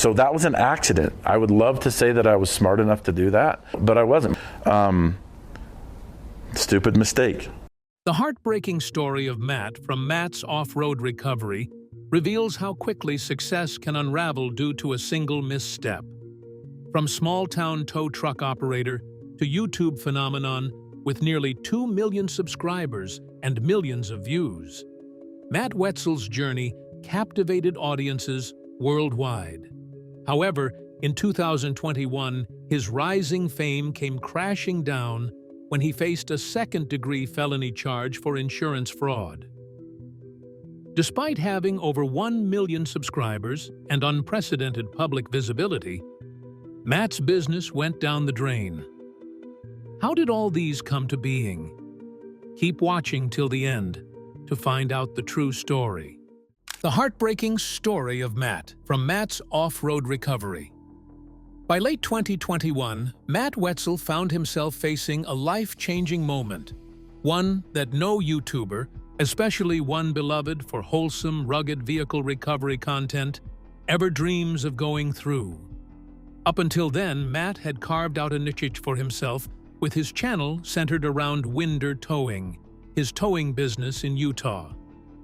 So that was an accident. I would love to say that I was smart enough to do that, but I wasn't. Stupid mistake. The heartbreaking story of Matt from Matt's Off-Road Recovery reveals how quickly success can unravel due to a single misstep. From small-town tow truck operator to YouTube phenomenon with nearly 2 million subscribers and millions of views, Matt Wetzel's journey captivated audiences worldwide. However, in 2021, his rising fame came crashing down when he faced a second-degree felony charge for insurance fraud. Despite having over 1 million subscribers and unprecedented public visibility, Matt's business went down the drain. How did all these come to being? Keep watching till the end to find out the true story. The heartbreaking story of Matt from Matt's Off-Road Recovery. By late 2021, Matt Wetzel found himself facing a life-changing moment, one that no YouTuber, especially one beloved for wholesome, rugged vehicle recovery content, ever dreams of going through. Up until then, Matt had carved out a niche for himself with his channel centered around Winder Towing, his towing business in Utah.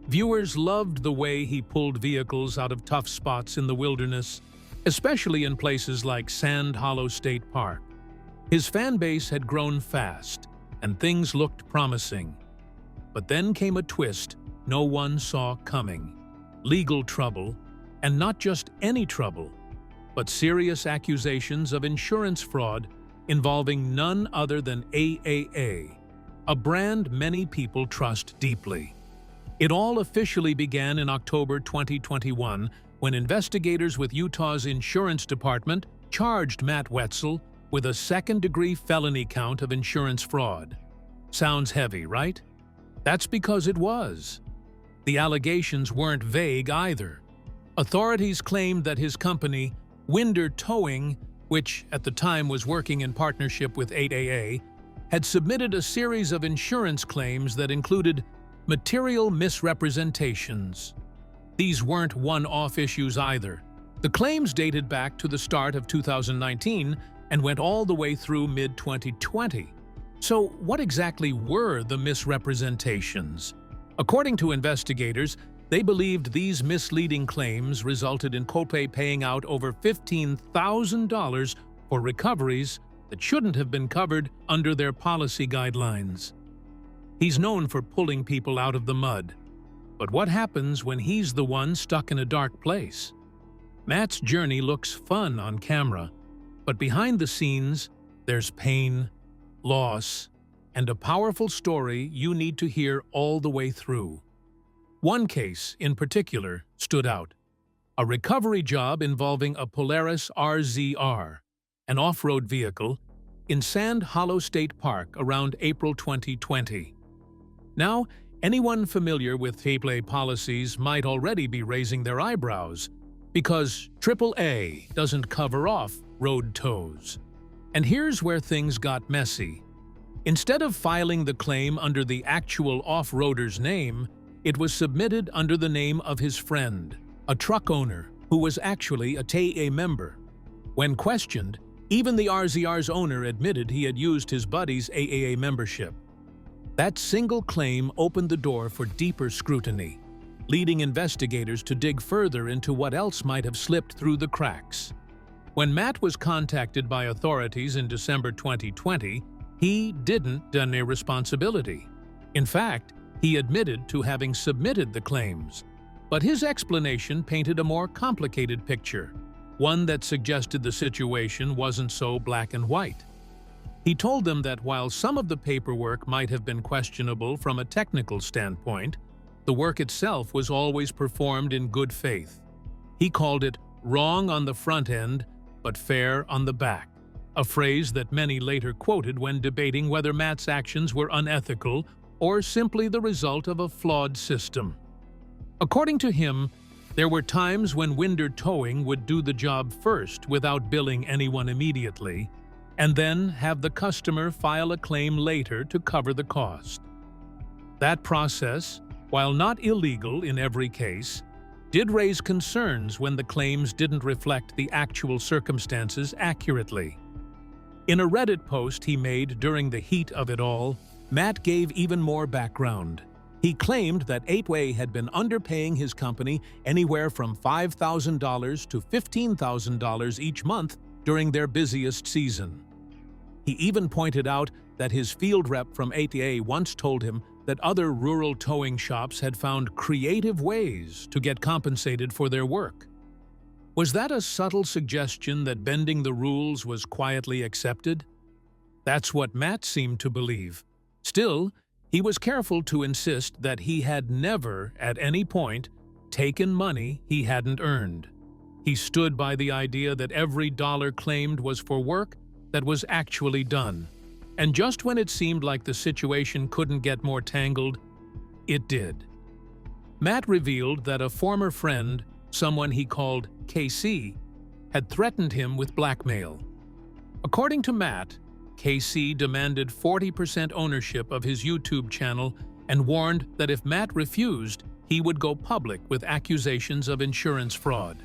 Viewers loved the way he pulled vehicles out of tough spots in the wilderness, especially in places like Sand Hollow State Park. His fan base had grown fast, and things looked promising. But then came a twist no one saw coming. Legal trouble, and not just any trouble, but serious accusations of insurance fraud involving none other than AAA, a brand many people trust deeply. It all officially began in October 2021 when investigators with Utah's insurance department charged Matt Wetzel with a second-degree felony count of insurance fraud. Sounds heavy, right? That's because it was. The allegations weren't vague either. Authorities claimed that his company, Winder Towing, which at the time was working in partnership with 8AA, had submitted a series of insurance claims that included material misrepresentations. These weren't one-off issues either. The claims dated back to the start of 2019 and went all the way through mid-2020. So what exactly were the misrepresentations? According to investigators, they believed these misleading claims resulted in Copay paying out over $15,000 for recoveries that shouldn't have been covered under their policy guidelines. He's known for pulling people out of the mud. But what happens when he's the one stuck in a dark place? Matt's journey looks fun on camera, but behind the scenes, there's pain, loss, and a powerful story you need to hear all the way through. One case, in particular, stood out. A recovery job involving a Polaris RZR, an off-road vehicle, in Sand Hollow State Park around April 2020. Now, anyone familiar with AAA policies might already be raising their eyebrows because AAA doesn't cover off road tows. And here's where things got messy. Instead of filing the claim under the actual off-roader's name, it was submitted under the name of his friend, a truck owner who was actually a TAA member. When questioned, even the RZR's owner admitted he had used his buddy's AAA membership. That single claim opened the door for deeper scrutiny, leading investigators to dig further into what else might have slipped through the cracks. When Matt was contacted by authorities in December 2020, he didn't deny responsibility. In fact, he admitted to having submitted the claims. But his explanation painted a more complicated picture, one that suggested the situation wasn't so black and white. He told them that while some of the paperwork might have been questionable from a technical standpoint, the work itself was always performed in good faith. He called it wrong on the front end, but fair on the back, a phrase that many later quoted when debating whether Matt's actions were unethical or simply the result of a flawed system. According to him, there were times when Winder Towing would do the job first without billing anyone immediately, and then have the customer file a claim later to cover the cost. That process, while not illegal in every case, did raise concerns when the claims didn't reflect the actual circumstances accurately. In a Reddit post he made during the heat of it all, Matt gave even more background. He claimed that 8way had been underpaying his company anywhere from $5,000 to $15,000 each month during their busiest season. He even pointed out that his field rep from 8way once told him that other rural towing shops had found creative ways to get compensated for their work. Was that a subtle suggestion that bending the rules was quietly accepted? That's what Matt seemed to believe. Still, he was careful to insist that he had never, at any point, taken money he hadn't earned. He stood by the idea that every dollar claimed was for work that was actually done. And just when it seemed like the situation couldn't get more tangled, it did. Matt revealed that a former friend, someone he called KC, had threatened him with blackmail. According to Matt, KC demanded 40% ownership of his YouTube channel and warned that if Matt refused, he would go public with accusations of insurance fraud.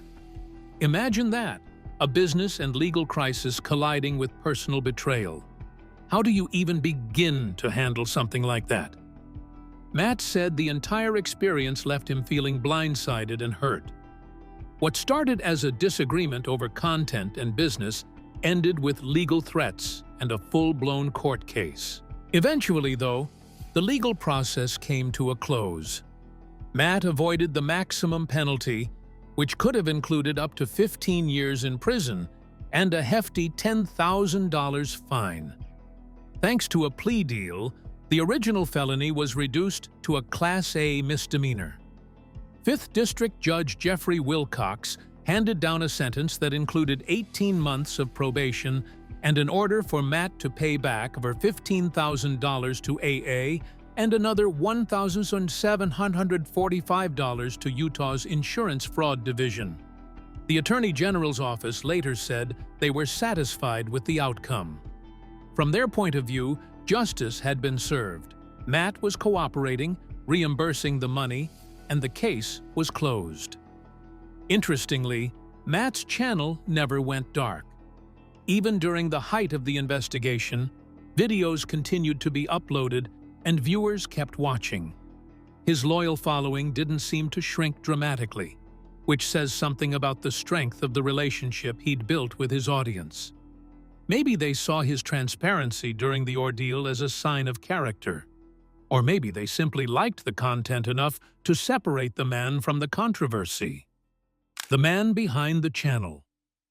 Imagine that, a business and legal crisis colliding with personal betrayal. How do you even begin to handle something like that? Matt said the entire experience left him feeling blindsided and hurt. What started as a disagreement over content and business ended with legal threats and a full-blown court case. Eventually, though, the legal process came to a close. Matt avoided the maximum penalty, which could have included up to 15 years in prison and a hefty $10,000 fine. Thanks to a plea deal, the original felony was reduced to a Class A misdemeanor. 5th District Judge Jeffrey Wilcox handed down a sentence that included 18 months of probation and an order for Matt to pay back over $15,000 to AA and another $1,745 to Utah's Insurance Fraud Division. The Attorney General's office later said they were satisfied with the outcome. From their point of view, justice had been served. Matt was cooperating, reimbursing the money, and the case was closed. Interestingly, Matt's channel never went dark. Even during the height of the investigation, videos continued to be uploaded and viewers kept watching. His loyal following didn't seem to shrink dramatically, which says something about the strength of the relationship he'd built with his audience. Maybe they saw his transparency during the ordeal as a sign of character. Or maybe they simply liked the content enough to separate the man from the controversy. The man behind the channel,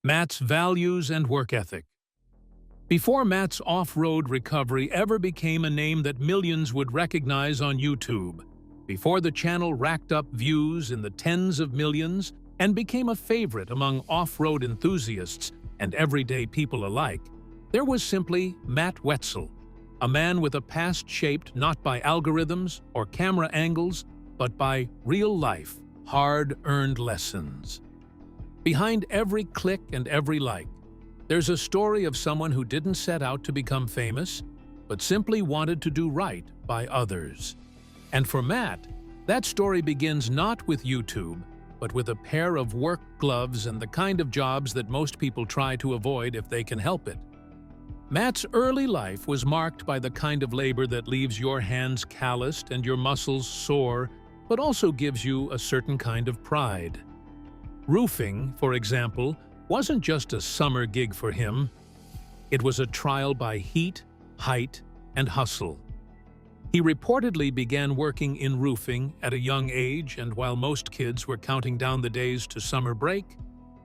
Matt's values and work ethic. Before Matt's off-road recovery ever became a name that millions would recognize on YouTube, before the channel racked up views in the tens of millions and became a favorite among off-road enthusiasts and everyday people alike, there was simply Matt Wetzel, a man with a past shaped not by algorithms or camera angles, but by real-life, hard-earned lessons. Behind every click and every like, there's a story of someone who didn't set out to become famous, but simply wanted to do right by others. And for Matt, that story begins not with YouTube, but with a pair of work gloves and the kind of jobs that most people try to avoid if they can help it. Matt's early life was marked by the kind of labor that leaves your hands calloused and your muscles sore, but also gives you a certain kind of pride. Roofing, for example, wasn't just a summer gig for him. It was a trial by heat, height, and hustle. He reportedly began working in roofing at a young age, and while most kids were counting down the days to summer break,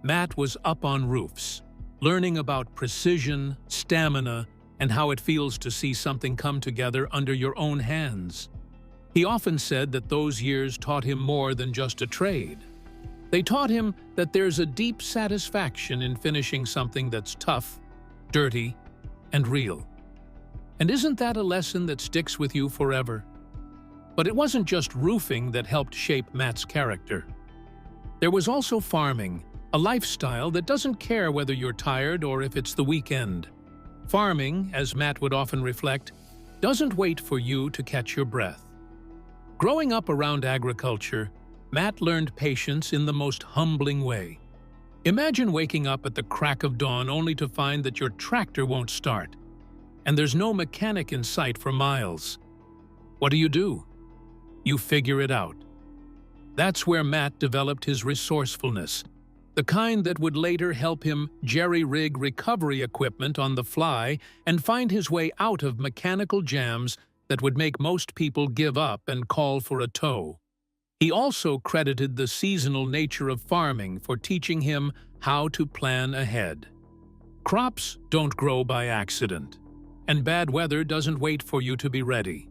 Matt was up on roofs, learning about precision, stamina, and how it feels to see something come together under your own hands. He often said that those years taught him more than just a trade. They taught him that there's a deep satisfaction in finishing something that's tough, dirty, and real. And isn't that a lesson that sticks with you forever? But it wasn't just roofing that helped shape Matt's character. There was also farming, a lifestyle that doesn't care whether you're tired or if it's the weekend. Farming, as Matt would often reflect, doesn't wait for you to catch your breath. Growing up around agriculture, Matt learned patience in the most humbling way. Imagine waking up at the crack of dawn only to find that your tractor won't start, and there's no mechanic in sight for miles. What do? You figure it out. That's where Matt developed his resourcefulness, the kind that would later help him jerry-rig recovery equipment on the fly and find his way out of mechanical jams that would make most people give up and call for a tow. He also credited the seasonal nature of farming for teaching him how to plan ahead. Crops don't grow by accident, and bad weather doesn't wait for you to be ready.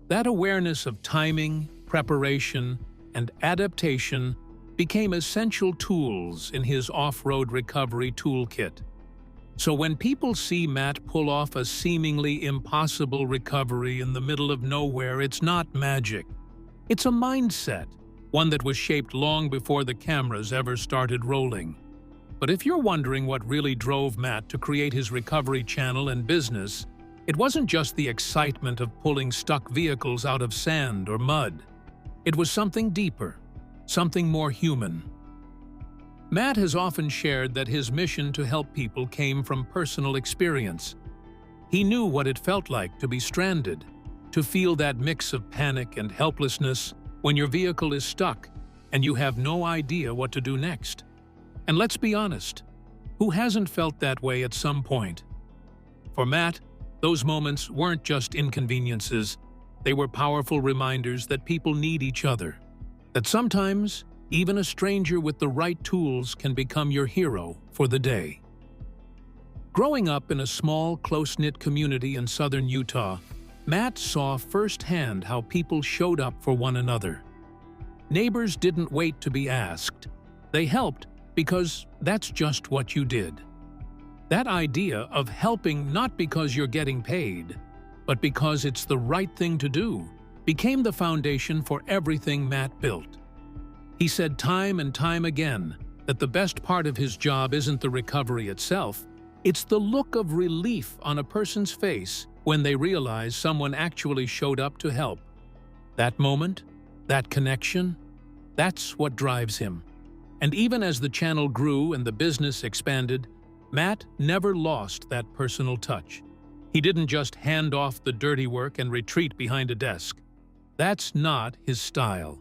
That awareness of timing, preparation, and adaptation became essential tools in his off-road recovery toolkit. So when people see Matt pull off a seemingly impossible recovery in the middle of nowhere, it's not magic. It's a mindset, one that was shaped long before the cameras ever started rolling. But if you're wondering what really drove Matt to create his recovery channel and business, it wasn't just the excitement of pulling stuck vehicles out of sand or mud. It was something deeper, something more human. Matt has often shared that his mission to help people came from personal experience. He knew what it felt like to be stranded, to feel that mix of panic and helplessness when your vehicle is stuck and you have no idea what to do next. And let's be honest, who hasn't felt that way at some point? For Matt, those moments weren't just inconveniences, they were powerful reminders that people need each other, that sometimes even a stranger with the right tools can become your hero for the day. Growing up in a small, close-knit community in southern Utah, Matt saw firsthand how people showed up for one another. Neighbors didn't wait to be asked. They helped because that's just what you did. That idea of helping not because you're getting paid, but because it's the right thing to do, became the foundation for everything Matt built. He said time and time again that the best part of his job isn't the recovery itself, it's the look of relief on a person's face when they realize someone actually showed up to help. That moment, that connection, that's what drives him. And even as the channel grew and the business expanded, Matt never lost that personal touch. He didn't just hand off the dirty work and retreat behind a desk. That's not his style.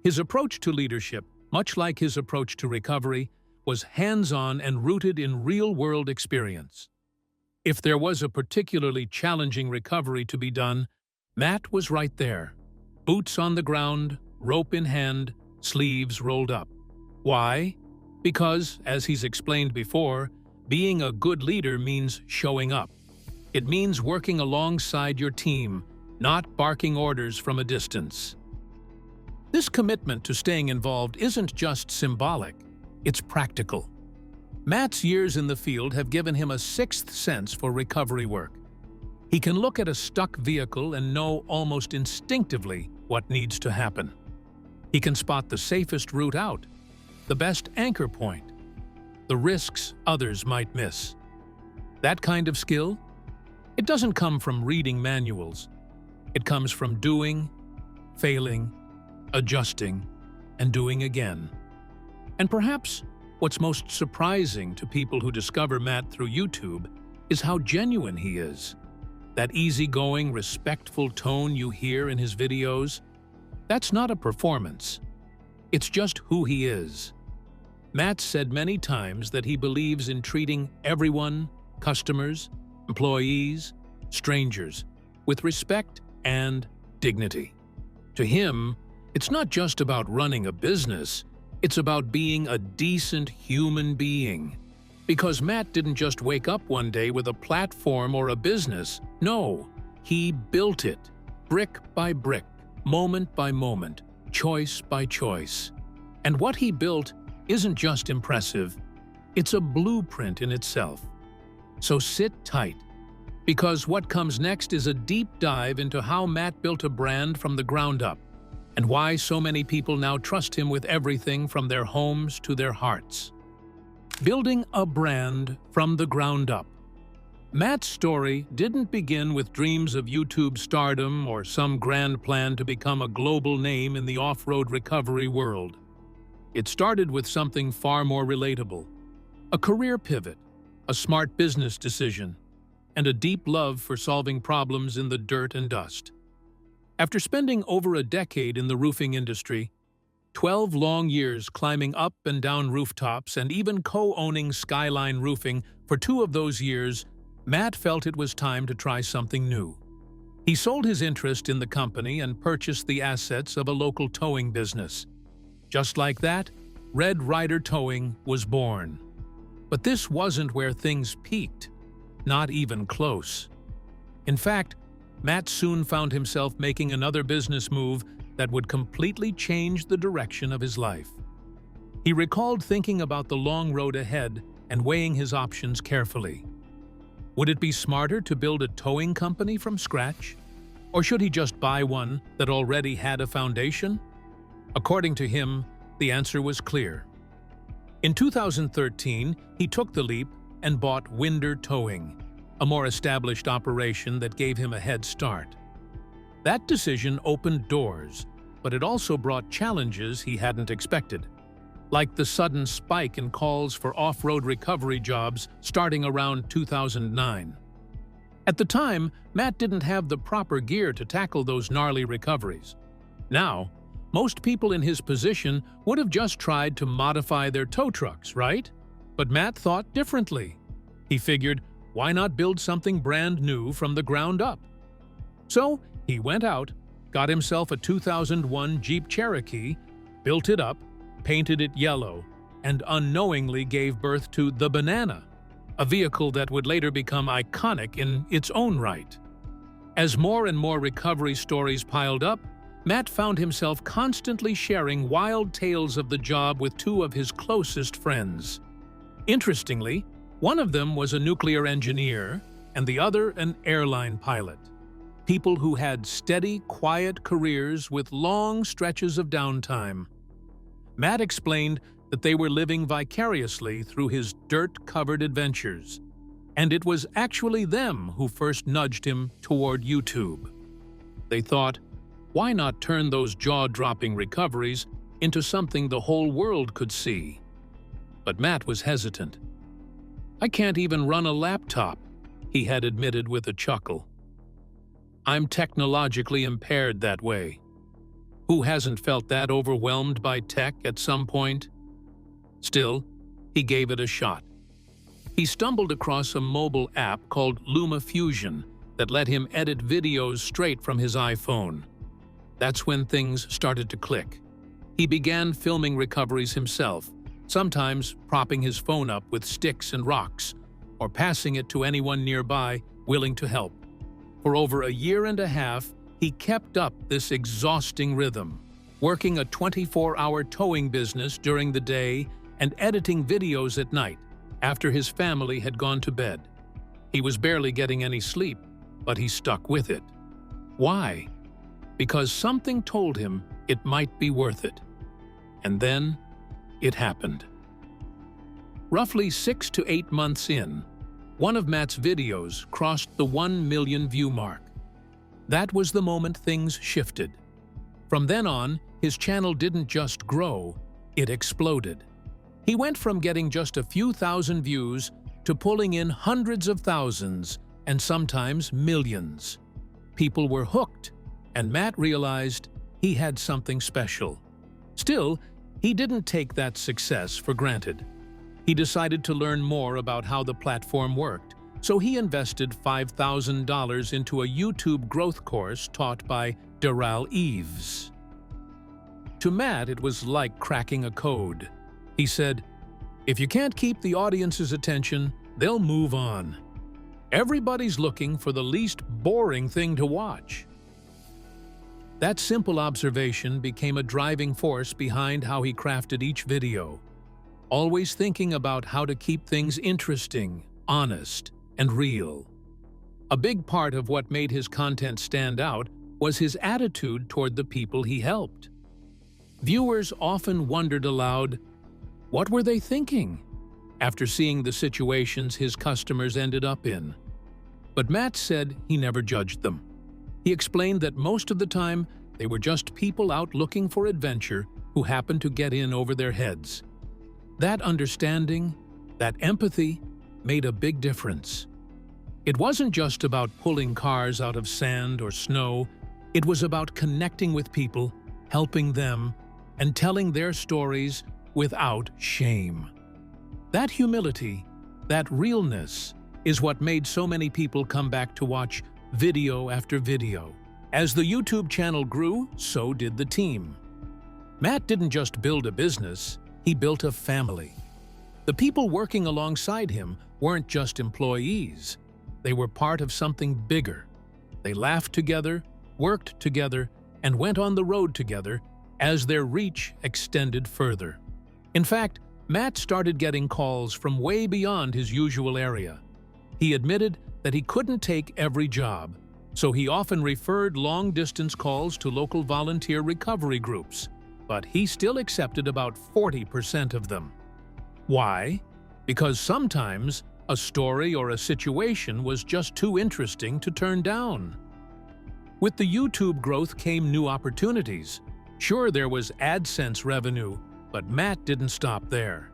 His approach to leadership, much like his approach to recovery, was hands-on and rooted in real-world experience. If there was a particularly challenging recovery to be done, Matt was right there. Boots on the ground, rope in hand, sleeves rolled up. Why? Because, as he's explained before, being a good leader means showing up. It means working alongside your team, not barking orders from a distance. This commitment to staying involved isn't just symbolic, it's practical. Matt's years in the field have given him a sixth sense for recovery work. He can look at a stuck vehicle and know almost instinctively what needs to happen. He can spot the safest route out, the best anchor point, the risks others might miss. That kind of skill? It doesn't come from reading manuals. It comes from doing, failing, adjusting, and doing again. And perhaps what's most surprising to people who discover Matt through YouTube is how genuine he is. That easygoing, respectful tone you hear in his videos, that's not a performance. It's just who he is. Matt said many times that he believes in treating everyone, customers, employees, strangers, with respect and dignity. To him, it's not just about running a business, it's about being a decent human being. Because Matt didn't just wake up one day with a platform or a business. No, he built it, brick by brick, moment by moment, choice by choice. And what he built isn't just impressive, it's a blueprint in itself. So sit tight, because what comes next is a deep dive into how Matt built a brand from the ground up, and why so many people now trust him with everything from their homes to their hearts. Building a brand from the ground up. Matt's story didn't begin with dreams of YouTube stardom or some grand plan to become a global name in the off-road recovery world. It started with something far more relatable: a career pivot, a smart business decision, and a deep love for solving problems in the dirt and dust. After spending over a decade in the roofing industry, 12 long years climbing up and down rooftops and even co-owning Skyline Roofing for 2 of those years, Matt felt it was time to try something new. He sold his interest in the company and purchased the assets of a local towing business. Just like that, Red Ryder Towing was born. But this wasn't where things peaked, not even close. In fact, Matt soon found himself making another business move that would completely change the direction of his life. He recalled thinking about the long road ahead and weighing his options carefully. Would it be smarter to build a towing company from scratch? Or should he just buy one that already had a foundation? According to him, the answer was clear. In 2013, he took the leap and bought Winder Towing, a more established operation that gave him a head start. That decision opened doors, but it also brought challenges he hadn't expected, like the sudden spike in calls for off-road recovery jobs starting around 2009. At the time, Matt didn't have the proper gear to tackle those gnarly recoveries. Now, most people in his position would have just tried to modify their tow trucks, right? But Matt thought differently. He figured, why not build something brand new from the ground up? So he went out, got himself a 2001 Jeep Cherokee, built it up, painted it yellow, and unknowingly gave birth to the Banana, a vehicle that would later become iconic in its own right. As more and more recovery stories piled up, Matt found himself constantly sharing wild tales of the job with 2 of his closest friends. Interestingly, one of them was a nuclear engineer and the other an airline pilot. People who had steady, quiet careers with long stretches of downtime. Matt explained that they were living vicariously through his dirt-covered adventures, and it was actually them who first nudged him toward YouTube. They thought, why not turn those jaw-dropping recoveries into something the whole world could see? But Matt was hesitant. "I can't even run a laptop," he had admitted with a chuckle. "I'm technologically impaired that way." Who hasn't felt that overwhelmed by tech at some point? Still, he gave it a shot. He stumbled across a mobile app called LumaFusion that let him edit videos straight from his iPhone. That's when things started to click. He began filming recoveries himself, sometimes propping his phone up with sticks and rocks, or passing it to anyone nearby willing to help. For over a year and a half, he kept up this exhausting rhythm, working a 24-hour towing business during the day and editing videos at night, after his family had gone to bed. He was barely getting any sleep, but he stuck with it. Why? Because something told him it might be worth it. And then, it happened. Roughly 6 to 8 months in, one of Matt's videos crossed the 1 million view mark. That was the moment things shifted. From then on, his channel didn't just grow, it exploded. He went from getting just a few thousand views to pulling in hundreds of thousands and sometimes millions. People were hooked, and Matt realized he had something special. Still, he didn't take that success for granted. He decided to learn more about how the platform worked, so he invested $5,000 into a YouTube growth course taught by Daryl Eves. To Matt, it was like cracking a code. He said, "If you can't keep the audience's attention, they'll move on. Everybody's looking for the least boring thing to watch." That simple observation became a driving force behind how he crafted each video, always thinking about how to keep things interesting, honest, and real. A big part of what made his content stand out was his attitude toward the people he helped. Viewers often wondered aloud, what were they thinking? After seeing the situations his customers ended up in, But Matt said he never judged them. He explained that most of the time, they were just people out looking for adventure who happened to get in over their heads. That understanding, that empathy, made a big difference. It wasn't just about pulling cars out of sand or snow. It was about connecting with people, helping them, and telling their stories without shame. That humility, that realness, is what made so many people come back to watch video after video. As the YouTube channel grew, so did the team. Matt didn't just build a business, he built a family. The people working alongside him weren't just employees. They were part of something bigger. They laughed together, worked together, and went on the road together as their reach extended further. In fact, Matt started getting calls from way beyond his usual area. He admitted that he couldn't take every job, so he often referred long-distance calls to local volunteer recovery groups, but he still accepted about 40% of them. Why? Because sometimes a story or a situation was just too interesting to turn down. With the YouTube growth came new opportunities. Sure, there was AdSense revenue, but Matt didn't stop there.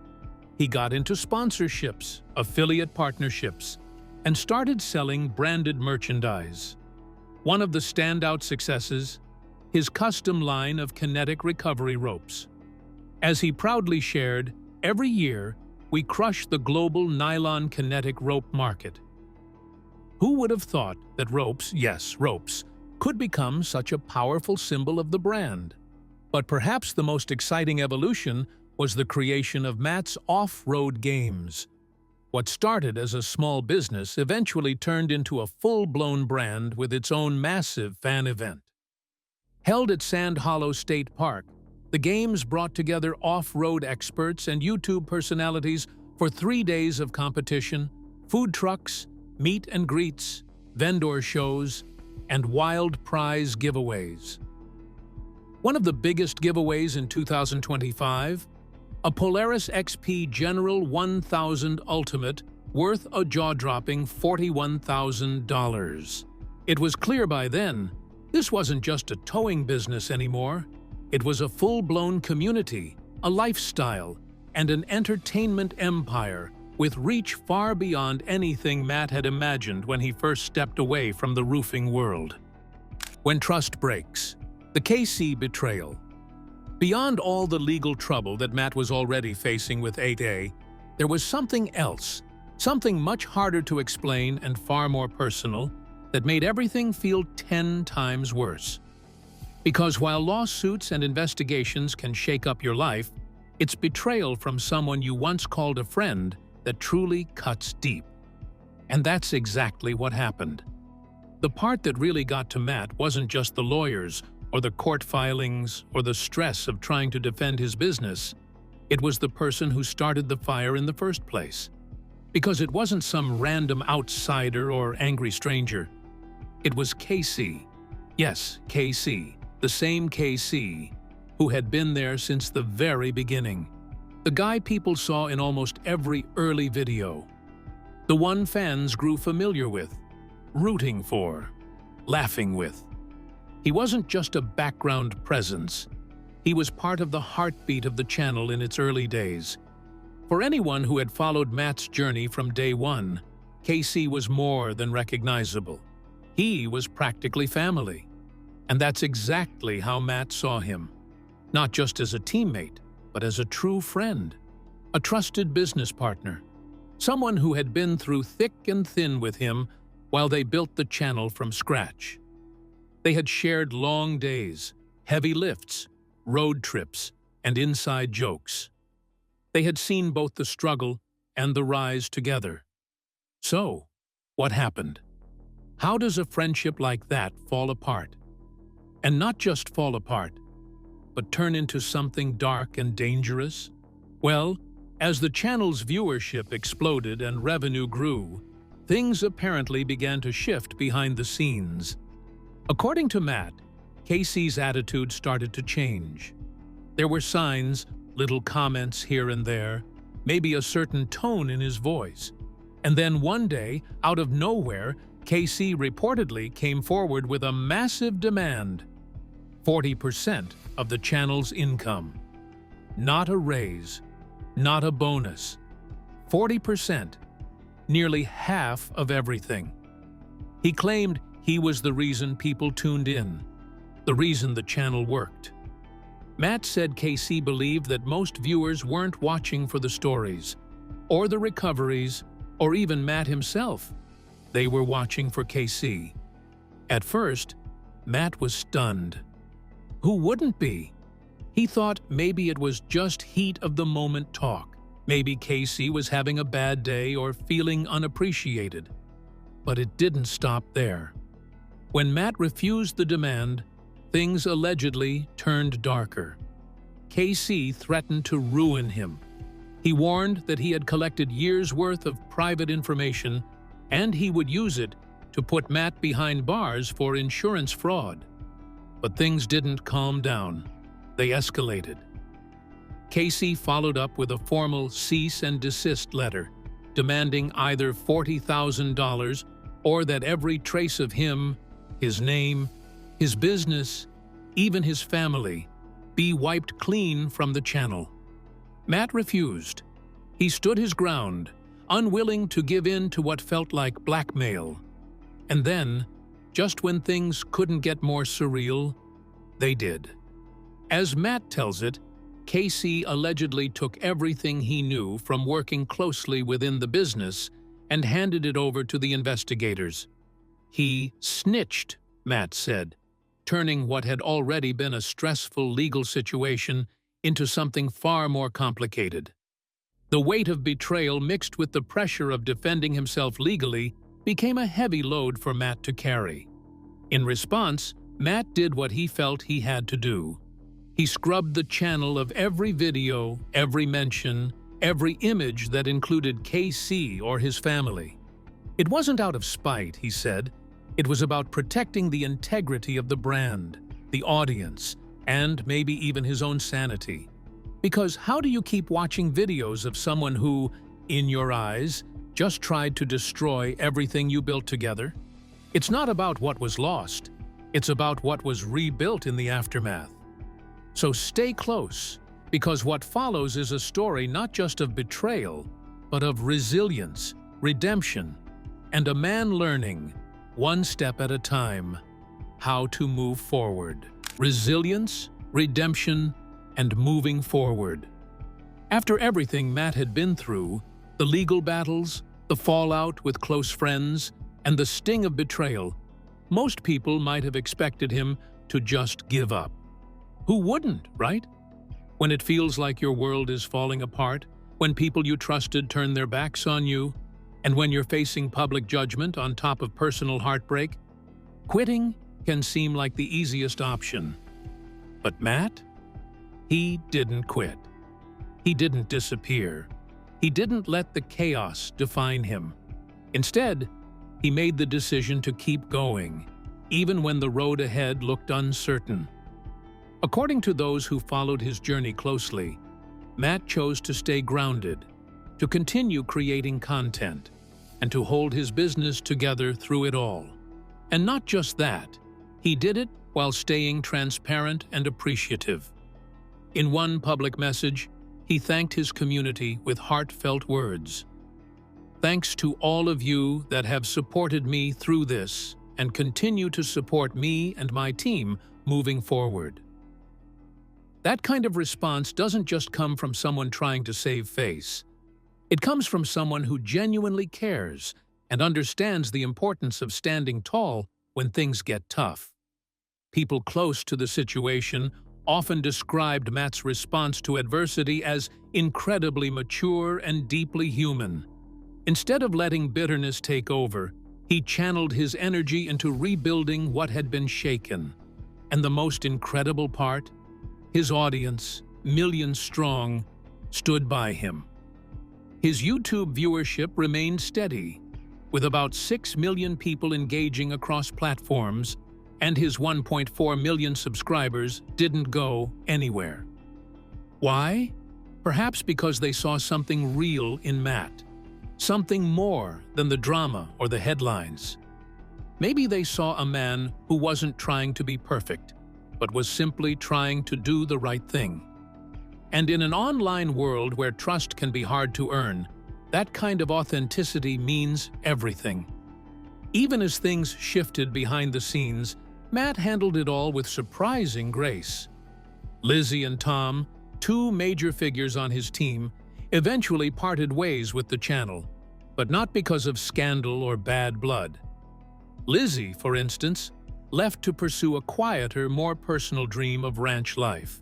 He got into sponsorships, affiliate partnerships, and started selling branded merchandise. One of the standout successes, his custom line of kinetic recovery ropes. As he proudly shared, every year, we crush the global nylon kinetic rope market. Who would have thought that ropes, yes, ropes, could become such a powerful symbol of the brand? But perhaps the most exciting evolution was the creation of Matt's off-road games. What started as a small business eventually turned into a full-blown brand with its own massive fan event. Held at Sand Hollow State Park, the games brought together off-road experts and YouTube personalities for 3 days of competition, food trucks, meet and greets, vendor shows, and wild prize giveaways. One of the biggest giveaways in 2025? A Polaris XP General 1000 Ultimate worth a jaw-dropping $41,000. It was clear by then, this wasn't just a towing business anymore. It was a full-blown community, a lifestyle, and an entertainment empire with reach far beyond anything Matt had imagined when he first stepped away from the roofing world. When trust breaks, the KC betrayal. Beyond all the legal trouble that Matt was already facing with 8A, there was something else, something much harder to explain and far more personal, that made everything feel 10 times worse. Because while lawsuits and investigations can shake up your life, it's betrayal from someone you once called a friend that truly cuts deep. And that's exactly what happened. The part that really got to Matt wasn't just the lawyers, or the court filings, or the stress of trying to defend his business. It was the person who started the fire in the first place. Because it wasn't some random outsider or angry stranger. It was KC. Yes, KC. The same KC, who had been there since the very beginning. The guy people saw in almost every early video. The one fans grew familiar with, rooting for, laughing with. He wasn't just a background presence. He was part of the heartbeat of the channel in its early days. For anyone who had followed Matt's journey from day one, KC was more than recognizable. He was practically family. And that's exactly how Matt saw him. Not just as a teammate, but as a true friend, a trusted business partner, someone who had been through thick and thin with him while they built the channel from scratch. They had shared long days, heavy lifts, road trips, and inside jokes. They had seen both the struggle and the rise together. So, what happened? How does a friendship like that fall apart? And not just fall apart, but turn into something dark and dangerous? Well, as the channel's viewership exploded and revenue grew, things apparently began to shift behind the scenes. According to Matt, KC's attitude started to change. There were signs, little comments here and there, maybe a certain tone in his voice. And then one day, out of nowhere, KC reportedly came forward with a massive demand: 40% of the channel's income. Not a raise, not a bonus. 40%, nearly half of everything. He claimed he was the reason people tuned in, the reason the channel worked. Matt said KC believed that most viewers weren't watching for the stories, or the recoveries, or even Matt himself. They were watching for KC. At first, Matt was stunned. Who wouldn't be? He thought maybe it was just heat-of-the-moment talk. Maybe KC was having a bad day or feeling unappreciated. But it didn't stop there. When Matt refused the demand, things allegedly turned darker. KC threatened to ruin him. He warned that he had collected years' worth of private information, and he would use it to put Matt behind bars for insurance fraud. But things didn't calm down. They escalated. KC followed up with a formal cease and desist letter, demanding either $40,000 or that every trace of him, his name, his business, even his family, be wiped clean from the channel. Matt refused. He stood his ground, unwilling to give in to what felt like blackmail. And then, just when things couldn't get more surreal, they did. As Matt tells it, KC allegedly took everything he knew from working closely within the business and handed it over to the investigators. He snitched, Matt said, turning what had already been a stressful legal situation into something far more complicated. The weight of betrayal mixed with the pressure of defending himself legally became a heavy load for Matt to carry. In response, Matt did what he felt he had to do. He scrubbed the channel of every video, every mention, every image that included KC or his family. It wasn't out of spite, he said. It was about protecting the integrity of the brand, the audience, and maybe even his own sanity. Because how do you keep watching videos of someone who, in your eyes, just tried to destroy everything you built together? It's not about what was lost. It's about what was rebuilt in the aftermath. So stay close, because what follows is a story not just of betrayal, but of resilience, redemption, and a man learning, one step at a time, how to move forward. Resilience, redemption, and moving forward. After everything Matt had been through, the legal battles, the fallout with close friends, and the sting of betrayal, most people might have expected him to just give up. Who wouldn't, right? When it feels like your world is falling apart, when people you trusted turn their backs on you, and when you're facing public judgment on top of personal heartbreak, quitting can seem like the easiest option. But Matt? He didn't quit. He didn't disappear. He didn't let the chaos define him. Instead, he made the decision to keep going, even when the road ahead looked uncertain. According to those who followed his journey closely, Matt chose to stay grounded, to continue creating content, and to hold his business together through it all. And not just that, he did it while staying transparent and appreciative. In one public message, he thanked his community with heartfelt words. "Thanks to all of you that have supported me through this and continue to support me and my team moving forward." That kind of response doesn't just come from someone trying to save face. It comes from someone who genuinely cares and understands the importance of standing tall when things get tough. People close to the situation often described Matt's response to adversity as incredibly mature and deeply human. Instead of letting bitterness take over, he channeled his energy into rebuilding what had been shaken. And the most incredible part? His audience, millions strong, stood by him. His YouTube viewership remained steady, with about 6 million people engaging across platforms, and his 1.4 million subscribers didn't go anywhere. Why? Perhaps because they saw something real in Matt, something more than the drama or the headlines. Maybe they saw a man who wasn't trying to be perfect, but was simply trying to do the right thing. And in an online world where trust can be hard to earn, that kind of authenticity means everything. Even as things shifted behind the scenes, Matt handled it all with surprising grace. Lizzie and Tom, two major figures on his team, eventually parted ways with the channel, but not because of scandal or bad blood. Lizzie, for instance, left to pursue a quieter, more personal dream of ranch life.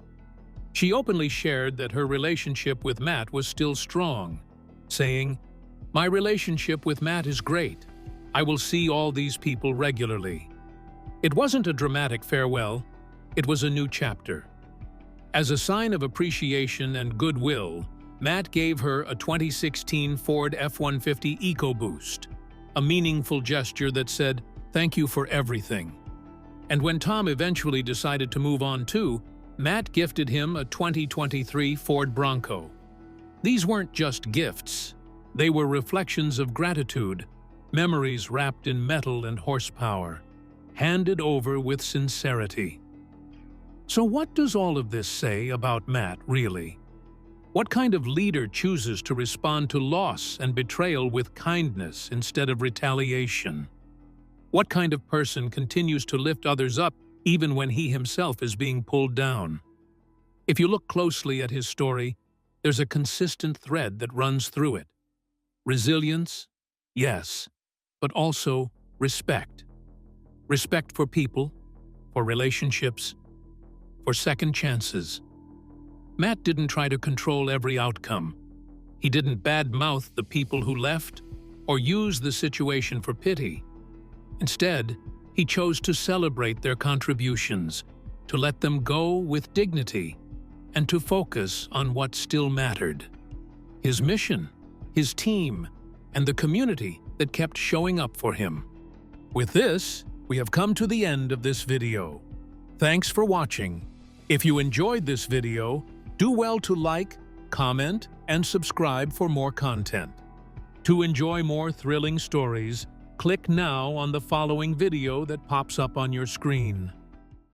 She openly shared that her relationship with Matt was still strong, saying, "My relationship with Matt is great. I will see all these people regularly." It wasn't a dramatic farewell, it was a new chapter. As a sign of appreciation and goodwill, Matt gave her a 2016 Ford F-150 EcoBoost, a meaningful gesture that said, "Thank you for everything." And when Tom eventually decided to move on too, Matt gifted him a 2023 Ford Bronco. These weren't just gifts. They were reflections of gratitude, memories wrapped in metal and horsepower, handed over with sincerity. So what does all of this say about Matt, really? What kind of leader chooses to respond to loss and betrayal with kindness instead of retaliation? What kind of person continues to lift others up even when he himself is being pulled down? If you look closely at his story, there's a consistent thread that runs through it. Resilience, yes, but also respect. Respect for people, for relationships, for second chances. Matt didn't try to control every outcome. He didn't badmouth the people who left or use the situation for pity. Instead, he chose to celebrate their contributions, to let them go with dignity, and to focus on what still mattered: his mission, his team, and the community that kept showing up for him. With this, we have come to the end of this video. Thanks for watching. If you enjoyed this video, do well to like, comment, and subscribe for more content. To enjoy more thrilling stories, click now on the following video that pops up on your screen.